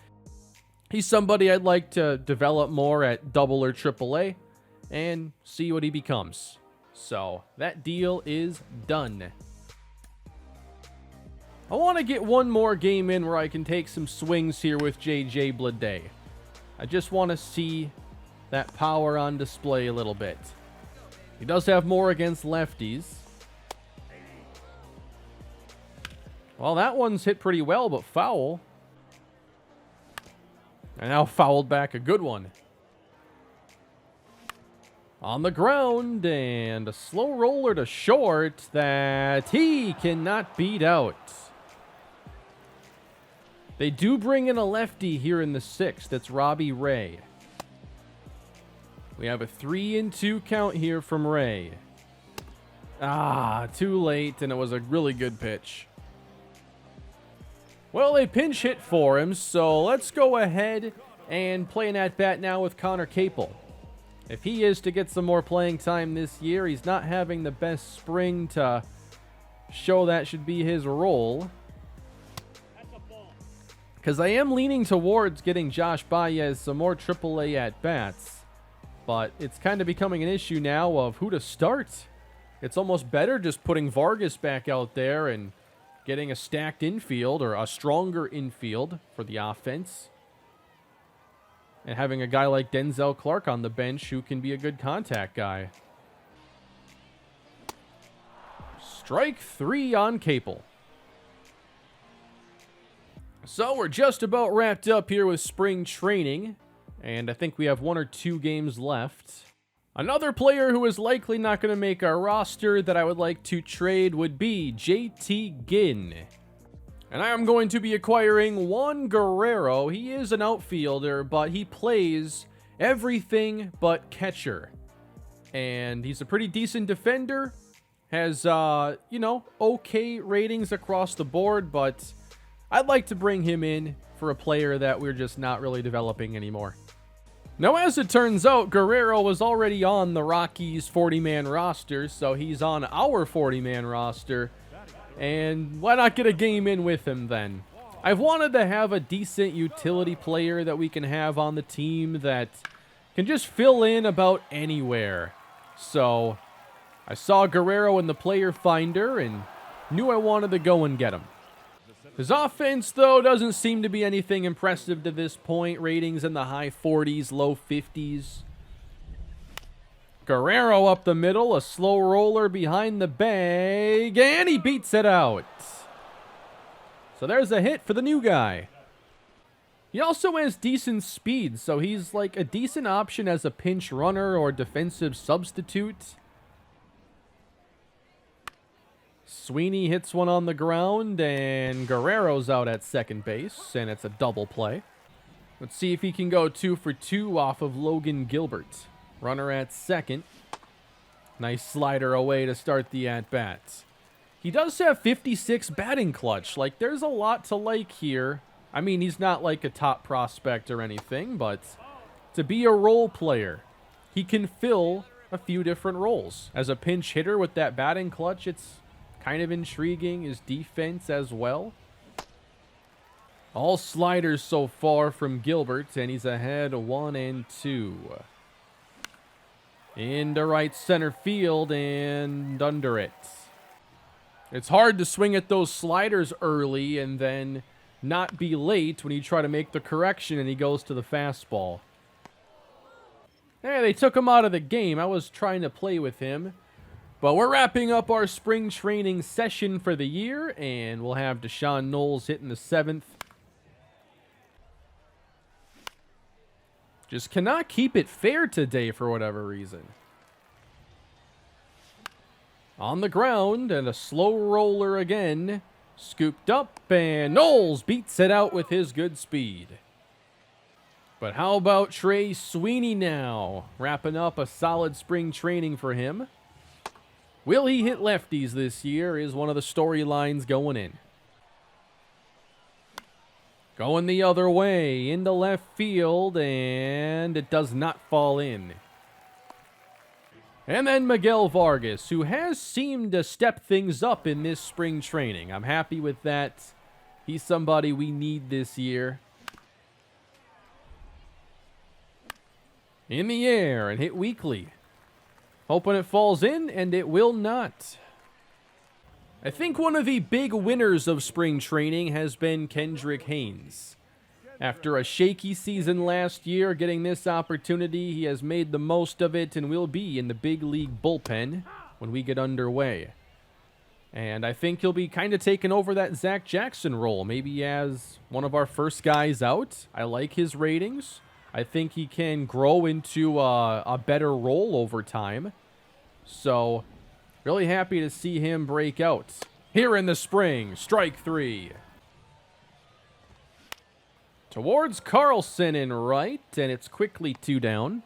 He's somebody I'd like to develop more at Double or Triple A and see what he becomes. So that deal is done. I want to get one more game in where I can take some swings here with J.J. Bleday. I just want to see that power on display a little bit. He does have more against lefties. Well, that one's hit pretty well, but foul. And now fouled back a good one. On the ground, and a slow roller to short that he cannot beat out. They do bring in a lefty here in the sixth. That's Robbie Ray. We have a 3-2 count here from Ray. Too late, and it was a really good pitch. Well, they pinch hit for him, so let's go ahead and play an at-bat now with Connor Capel. If he is to get some more playing time this year, he's not having the best spring to show that should be his role. Because I am leaning towards getting Josh Baez some more AAA at-bats. But it's kind of becoming an issue now of who to start. It's almost better just putting Vargas back out there and getting a stacked infield or a stronger infield for the offense. And having a guy like Denzel Clark on the bench who can be a good contact guy. Strike 3 on Capel. So we're just about wrapped up here with spring training. And I think we have 1 or 2 games left. Another player who is likely not going to make our roster that I would like to trade would be JT Ginn. And I am going to be acquiring Juan Guerrero. He is an outfielder, but he plays everything but catcher. And he's a pretty decent defender. Has, okay ratings across the board, but I'd like to bring him in for a player that we're just not really developing anymore. Now, as it turns out, Guerrero was already on the Rockies' 40-man roster, so he's on our 40-man roster. And why not get a game in with him then? I've wanted to have a decent utility player that we can have on the team that can just fill in about anywhere. So I saw Guerrero in the player finder and knew I wanted to go and get him. His offense, though, doesn't seem to be anything impressive to this point. Ratings in the high 40s, low 50s. Guerrero up the middle, a slow roller behind the bag, and he beats it out. So there's a hit for the new guy. He also has decent speed, so he's like a decent option as a pinch runner or defensive substitute. Sweeney hits one on the ground, and Guerrero's out at second base, and it's a double play. Let's see if he can go 2 for 2 off of Logan Gilbert. Runner at second. Nice slider away to start the at-bats. He does have 56 batting clutch. Like, there's a lot to like here. I mean, he's not like a top prospect or anything, but to be a role player, he can fill a few different roles. As a pinch hitter with that batting clutch, it's kind of intriguing. His defense as well. All sliders so far from Gilbert, and he's ahead 1-2. Into right center field and under it. It's hard to swing at those sliders early and then not be late when you try to make the correction and he goes to the fastball. Hey, they took him out of the game. I was trying to play with him. But we're wrapping up our spring training session for the year, and we'll have Deshaun Knowles hitting the 7th. Just cannot keep it fair today for whatever reason. On the ground, and a slow roller again. Scooped up, and Knowles beats it out with his good speed. But how about Trey Sweeney now? Wrapping up a solid spring training for him. Will he hit lefties this year is one of the storylines going in. Going the other way into left field, and it does not fall in. And then Miguel Vargas, who has seemed to step things up in this spring training. I'm happy with that. He's somebody we need this year. In the air and hit weakly. Hoping it falls in, and it will not. I think one of the big winners of spring training has been Kendrick Haynes. After a shaky season last year, getting this opportunity, he has made the most of it and will be in the big league bullpen when we get underway. And I think he'll be kind of taking over that Zach Jackson role, maybe as one of our first guys out. I like his ratings. I think he can grow into a better role over time. So, really happy to see him break out. Here in the spring, strike 3. Towards Carlson in right, and it's quickly 2 down.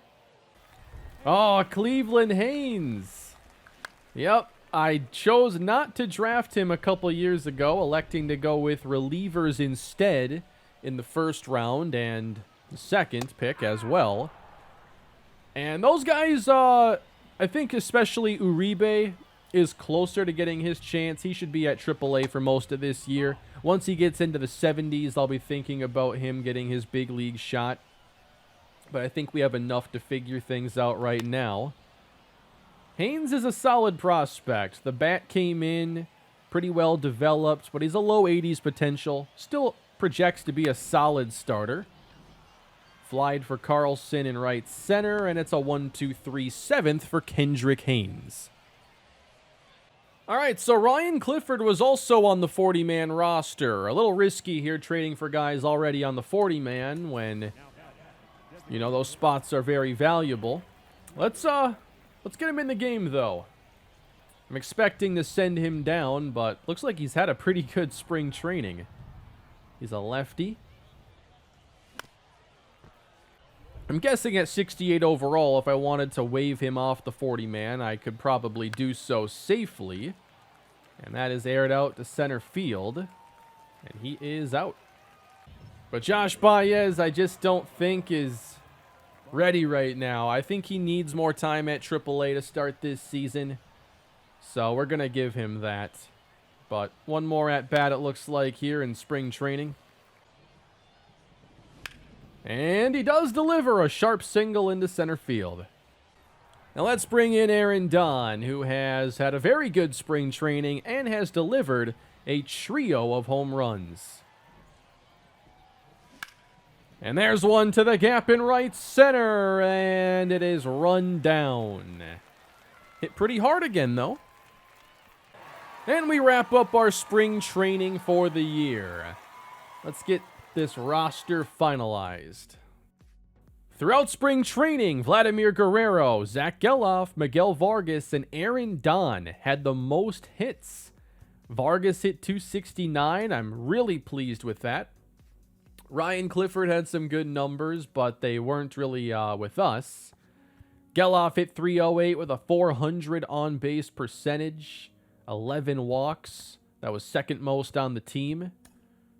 Oh, Cleveland Haynes. Yep, I chose not to draft him a couple years ago, electing to go with relievers instead in the first round and the second pick as well. And those guys, I think especially Uribe is closer to getting his chance. He should be at AAA for most of this year. Once he gets into the 70s, I'll be thinking about him getting his big league shot. But I think we have enough to figure things out right now. Haynes is a solid prospect. The bat came in pretty well developed, but he's a low 80s potential. Still projects to be a solid starter. Flied for Carlson in right center, and it's a 1-2-3 7th for Kendrick Haynes. All right, so Ryan Clifford was also on the 40-man roster. A little risky here trading for guys already on the 40-man when, you know, those spots are very valuable. Let's get him in the game, though. I'm expecting to send him down, but looks like he's had a pretty good spring training. He's a lefty. I'm guessing at 68 overall, if I wanted to wave him off the 40-man, I could probably do so safely. And that is aired out to center field. And he is out. But Josh Baez, I just don't think is ready right now. I think he needs more time at AAA to start this season. So we're going to give him that. But one more at bat, it looks like, here in spring training. And he does deliver a sharp single into center field. Now let's bring in Aaron Don, who has had a very good spring training and has delivered a trio of home runs. And there's one to the gap in right center, and it is run down. Hit pretty hard again, though. And we wrap up our spring training for the year. Let's get this roster finalized. Throughout spring training, Vladimir Guerrero, Zach Geloff, Miguel Vargas, and Aaron Don had the most hits. Vargas hit 269. I'm really pleased with that. Ryan Clifford had some good numbers, but they weren't really with us. Geloff hit 308 with a 400 on-base percentage, 11 walks. That was second most on the team.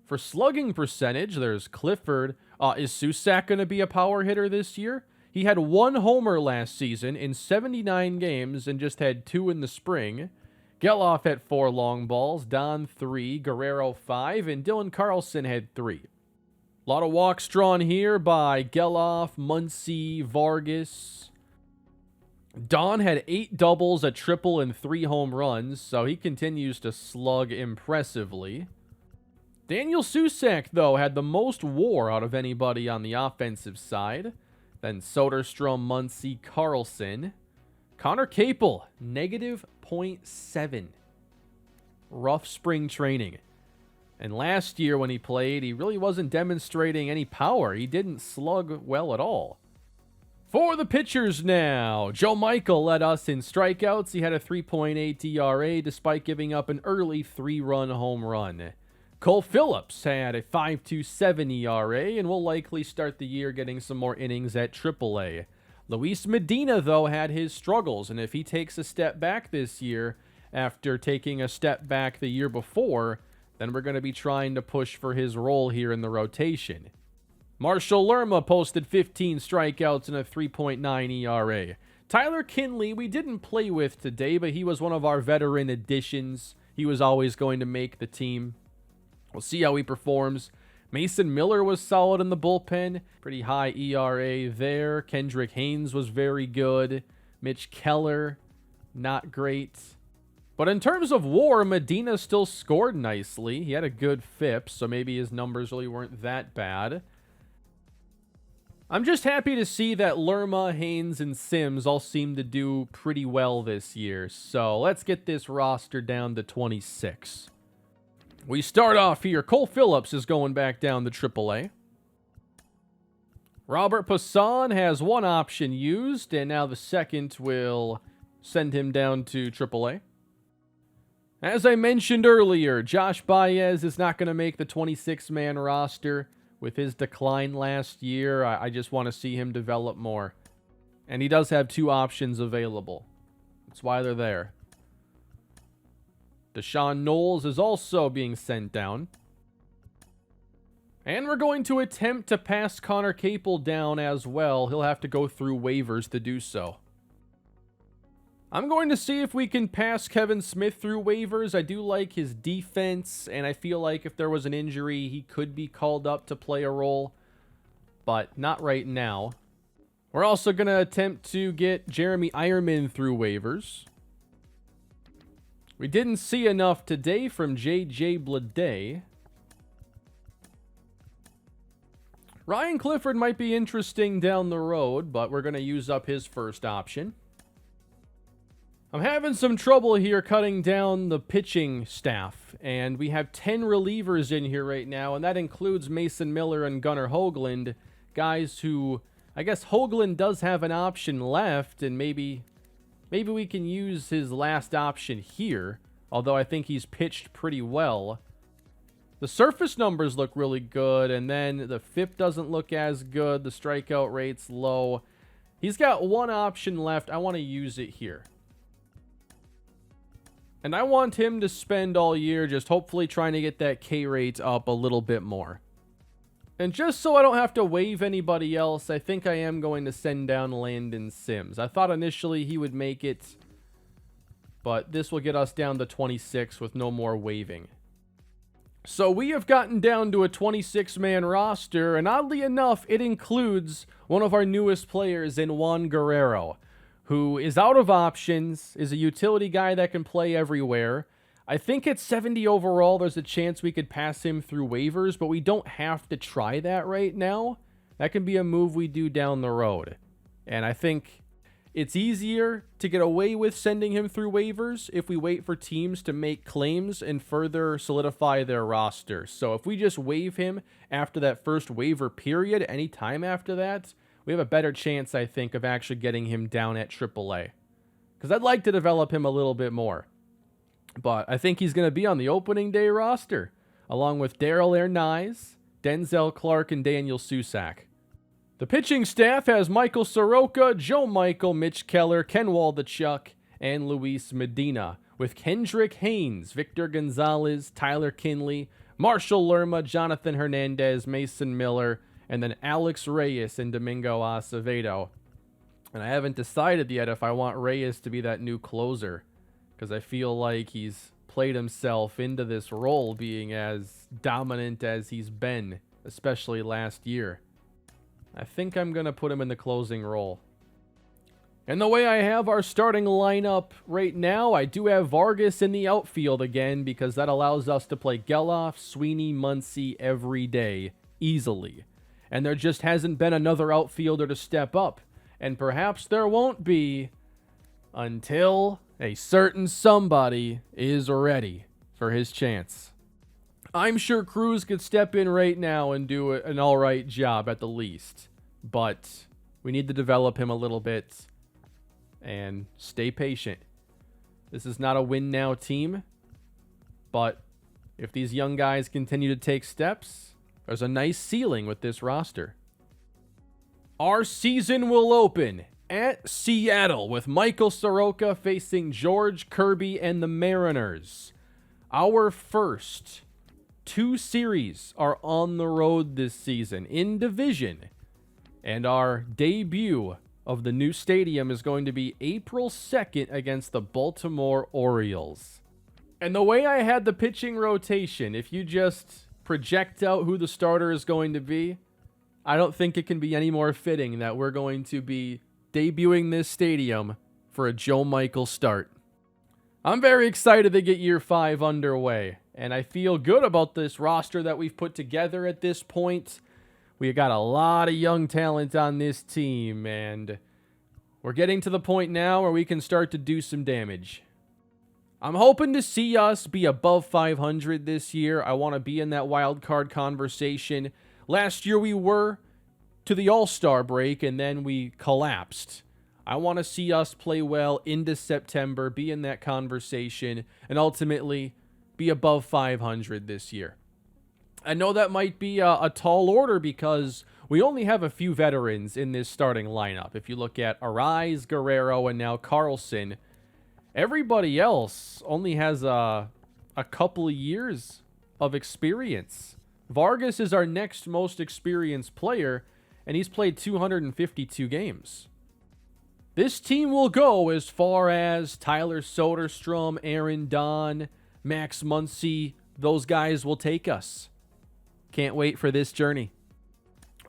For slugging percentage, there's Clifford. Is Susac going to be a power hitter this year? He had 1 homer last season in 79 games and just had 2 in the spring. Geloff had 4 long balls, Don 3, Guerrero 5, and Dylan Carlson had 3. A lot of walks drawn here by Geloff, Muncy, Vargas. Don had 8 doubles, a triple, and 3 home runs, so he continues to slug impressively. Daniel Susac, though, had the most WAR out of anybody on the offensive side. Then Soderstrom, Muncy, Carlson. Connor Capel, negative .7. Rough spring training. And last year when he played, he really wasn't demonstrating any power. He didn't slug well at all. For the pitchers now, Joe Michael led us in strikeouts. He had a 3.8 ERA despite giving up an early 3-run home run. Cole Phillips had a 5.27 ERA and will likely start the year getting some more innings at AAA. Luis Medina, though, had his struggles, and if he takes a step back this year after taking a step back the year before, then we're going to be trying to push for his role here in the rotation. Marshall Lerma posted 15 strikeouts and a 3.9 ERA. Tyler Kinley, we didn't play with today, but he was one of our veteran additions. He was always going to make the team. We'll see how he performs. Mason Miller was solid in the bullpen. Pretty high ERA there. Kendrick Haynes was very good. Mitch Keller, not great. But in terms of WAR, Medina still scored nicely. He had a good FIP, so maybe his numbers really weren't that bad. I'm just happy to see that Lerma, Haynes, and Sims all seem to do pretty well this year. So let's get this roster down to 26. We start off here. Cole Phillips is going back down to AAA. Robert Passan has 1 option used, and now the second will send him down to AAA. As I mentioned earlier, Josh Baez is not going to make the 26-man roster with his decline last year. I just want to see him develop more. And he does have 2 options available. That's why they're there. Deshaun Knowles is also being sent down. And we're going to attempt to pass Connor Capel down as well. He'll have to go through waivers to do so. I'm going to see if we can pass Kevin Smith through waivers. I do like his defense, and I feel like if there was an injury, he could be called up to play a role. But not right now. We're also going to attempt to get Jeremy Ironman through waivers. We didn't see enough today from J.J. Bleday. Ryan Clifford might be interesting down the road, but we're going to use up his first option. I'm having some trouble here cutting down the pitching staff, and we have 10 relievers in here right now, and that includes Mason Miller and Gunnar Hoagland, guys who, I guess Hoagland does have an option left, and maybe we can use his last option here, although I think he's pitched pretty well. The surface numbers look really good, and then the FIP doesn't look as good. The strikeout rate's low. He's got 1 option left. I want to use it here. And I want him to spend all year just hopefully trying to get that K rate up a little bit more. And just so I don't have to waive anybody else, I think I am going to send down Landon Sims. I thought initially he would make it, but this will get us down to 26 with no more waiving. So we have gotten down to a 26-man roster, and oddly enough, it includes one of our newest players in Juan Guerrero, who is out of options, is a utility guy that can play everywhere. I think at 70 overall, there's a chance we could pass him through waivers, but we don't have to try that right now. That can be a move we do down the road. And I think it's easier to get away with sending him through waivers if we wait for teams to make claims and further solidify their roster. So if we just waive him after that first waiver period, any time after that, we have a better chance, I think, of actually getting him down at AAA. Because I'd like to develop him a little bit more. But I think he's going to be on the opening day roster, along with Darrell Arraez, Denzel Clark, and Daniel Susac. The pitching staff has Michael Soroka, Joe Michael, Mitch Keller, Ken Waldachuk, and Luis Medina, with Kendrick Haynes, Victor Gonzalez, Tyler Kinley, Marshall Lerma, Jonathan Hernandez, Mason Miller, and then Alex Reyes and Domingo Acevedo. And I haven't decided yet if I want Reyes to be that new closer, because I feel like he's played himself into this role being as dominant as he's been, especially last year. I think I'm going to put him in the closing role. And the way I have our starting lineup right now, I do have Vargas in the outfield again because that allows us to play Geloff, Sweeney, Muncy every day easily. And there just hasn't been another outfielder to step up. And perhaps there won't be until a certain somebody is ready for his chance. I'm sure Cruz could step in right now and do an all right job at the least. But we need to develop him a little bit and stay patient. This is not a win now team. But if these young guys continue to take steps, there's a nice ceiling with this roster. Our season will open at Seattle with Michael Soroka facing George Kirby and the Mariners. Our first 2 series are on the road this season in division. And our debut of the new stadium is going to be April 2nd against the Baltimore Orioles. And the way I had the pitching rotation, if you just project out who the starter is going to be, I don't think it can be any more fitting that we're going to be debuting this stadium for a Joe Michael start. I'm very excited to get year 5 underway, and I feel good about this roster that we've put together at this point. We got a lot of young talent on this team, and we're getting to the point now where we can start to do some damage. I'm hoping to see us be above 500 this year. I want to be in that wild card conversation. Last year we were to the All-Star break, and then we collapsed. I want to see us play well into September, be in that conversation, and ultimately be above 500 this year. I know that might be a tall order because we only have a few veterans in this starting lineup. If you look at Arraez, Guerrero, and now Carlson, everybody else only has a couple of years of experience. Vargas is our next most experienced player, and he's played 252 games. This team will go as far as Tyler Soderstrom, Aaron Don, Max Muncy. Those guys will take us. Can't wait for this journey.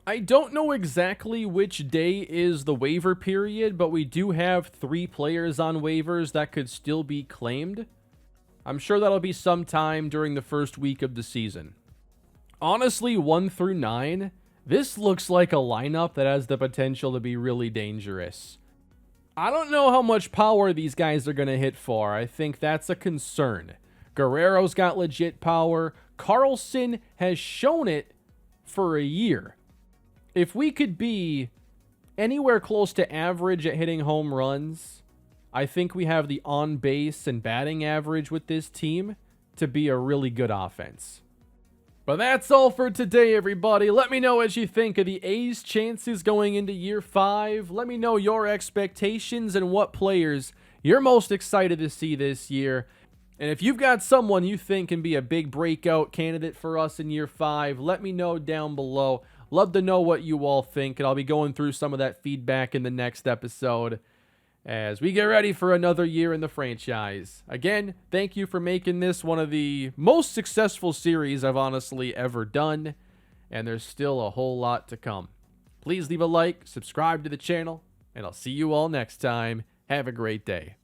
I don't know exactly which day is the waiver period, but we do have 3 players on waivers that could still be claimed. I'm sure that'll be sometime during the first week of the season. Honestly, 1 through 9, this looks like a lineup that has the potential to be really dangerous. I don't know how much power these guys are going to hit for. I think that's a concern. Guerrero's got legit power. Carlson has shown it for a year. If we could be anywhere close to average at hitting home runs, I think we have the on-base and batting average with this team to be a really good offense. But that's all for today, everybody. Let me know what you think of the A's chances going into year 5. Let me know your expectations and what players you're most excited to see this year. And if you've got someone you think can be a big breakout candidate for us in year 5, let me know down below. Love to know what you all think, and I'll be going through some of that feedback in the next episode as we get ready for another year in the franchise. Again, thank you for making this one of the most successful series I've honestly ever done, and there's still a whole lot to come. Please leave a like, subscribe to the channel, and I'll see you all next time. Have a great day.